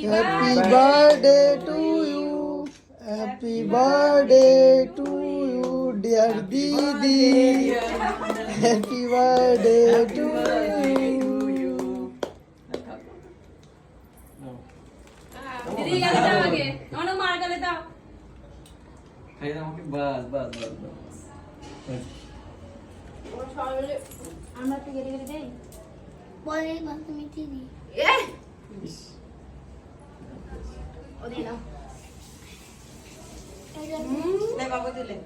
Happy birthday to you. Happy birthday to you, dear Didi. Happy birthday to you. দিদি গালে দাও আগে অনো মার গালে দাও খাই দাও আমাকে বাস বাস বাস বাস ও ছড়লে আমরা তো গেরে গেরে দেই বলে তুমি দিদি এ ও দি নাও লে বাবু দিলে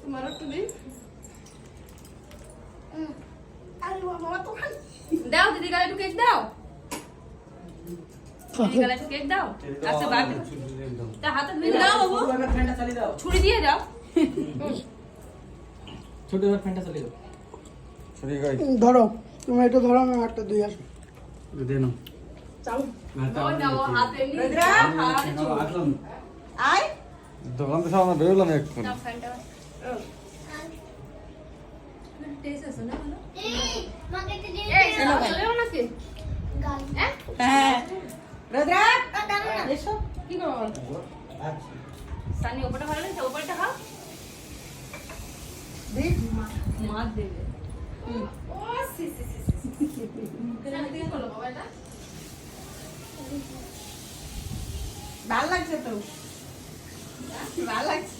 তোমার একটু দিই আরে বাবা তো খাই দাও দিদি গালে একটু কেক দাও দিদি গালে একটু কেক দাও আচ্ছা বাকি তা হাতে ধরে দাও বাবু ফ্যানটা চালিয়ে দাও ছুরি দিয়ে দাও ছোট এবার ফ্যানটা চালিয়ে দাও ছড়ি গাই ধরো তুমি এটা ধরো আমি একটা দিয়ে আসো দে নাও চাও ও না ও হাতে নিয়ে রুদ্রা, হাতে ছুরি আসলাম আয় দোকান থেকে আমরা বেরোলাম এখন দাও ফ্যানটা টেস্ট আছে না ভালো এই মাকে দিদি এই চলেও নাকি গাল হ্যাঁ রুদ্রা দাও না এসো কি করব সানি ওপরটা ভালো লাগছে ওপরটা খাও দেখ মার দেবে ও সি সি সি কেন দিকে করলো বাবা এটা ভাল লাগছে তো ভাল লাগছে